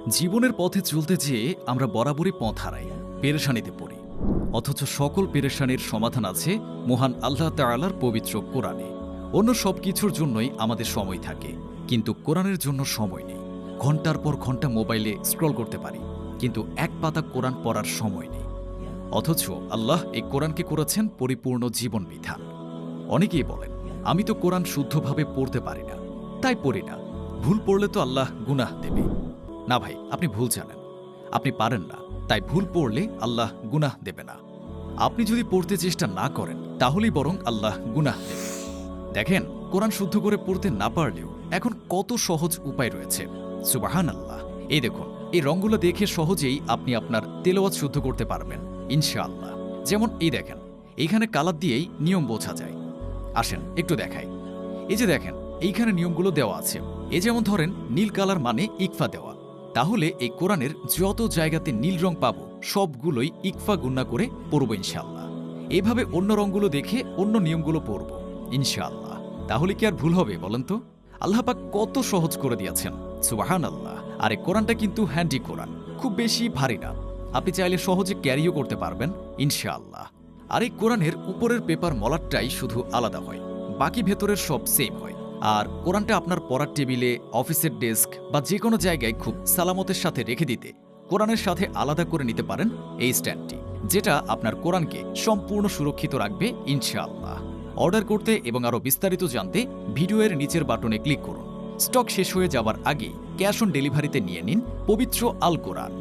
জীবনের পথে চলতে যেয়ে আমরা বরাবরই পথ হারাই, পেরেশানিতে পড়ি। অথচ সকল পেরেশানির সমাধান আছে মহান আল্লাহ তাআলার পবিত্র কোরআনে। অন্য সব কিছুর জন্যই আমাদের সময় থাকে, কিন্তু কোরআনের জন্য সময় নেই। ঘন্টার পর ঘন্টা মোবাইলে স্ক্রল করতে পারি, কিন্তু এক পাতা কোরআন পড়ার সময় নেই। অথচ আল্লাহ এই কোরআনকে করেছেন পরিপূর্ণ জীবন বিধান। অনেকেই বলেন, আমি তো কোরআন শুদ্ধভাবে পড়তে পারি না, তাই পড়ি না। ভুল পড়লে তো আল্লাহ গুনাহ দেবে। না ভাই, আপনি ভুল জানেন। আপনি পারেন না, তাই ভুল পড়লে আল্লাহ গুনাহ দেবে না। আপনি যদি পড়তে চেষ্টা না করেন, তাহলেই বরং আল্লাহ গুনাহ দেবে। দেখেন, কোরআন শুদ্ধ করে পড়তে না পারলেও এখন কত সহজ উপায় রয়েছে। সুবহানাল্লাহ। এই দেখুন, এই রঙগুলো দেখে সহজেই আপনি আপনার তেলাওয়াত শুদ্ধ করতে পারবেন ইনশাআল্লাহ। যেমন এই দেখেন, এইখানে কালার দিয়েই নিয়ম বোঝা যায়। আসেন একটু দেখাই। এই যে দেখেন, এইখানে নিয়মগুলো দেওয়া আছে। যেমন ধরেন, নীল কালার মানে ইকফা দেওয়া। তাহলে এই কোরআনের যত জায়গাতে নীল রং পাবো, সবগুলোই ইকফা গুন্না করে পড়ব ইনশাআল্লাহ। এইভাবে অন্য রঙগুলো দেখে অন্য নিয়মগুলো পড়ব ইনশাআল্লাহ। তাহলে কি আর ভুল হবে বলেন তো? আল্লাহ পাক কত সহজ করে দিয়েছেন, সুবহানাল্লাহ। আর এই কোরআনটা কিন্তু হ্যান্ডি কোরআন, খুব বেশি ভারী না। আপনি চাইলে সহজে ক্যারিও করতে পারবেন ইনশাআল্লাহ। আর এই কোরআনের উপরের পেপার মলাটটাই শুধু আলাদা হয়, বাকি ভেতরের সব সেম হয়। আর কোরআনটা আপনার পড়ার টেবিলে, অফিসের ডেস্ক বা যে কোনো জায়গায় খুব সালামতের সাথে রেখে দিতে কোরআনের সাথে আলাদা করে নিতে পারেন এই স্ট্যান্ডটি, যেটা আপনার কোরআনকে সম্পূর্ণ সুরক্ষিত রাখবে ইনশাআল্লাহ। অর্ডার করতে এবং আরও বিস্তারিত জানতে ভিডিওর নিচের বাটনে ক্লিক করুন। স্টক শেষ হয়ে যাবার আগে ক্যাশ অন ডেলিভারিতে নিয়ে নিন পবিত্র আল কোরআন।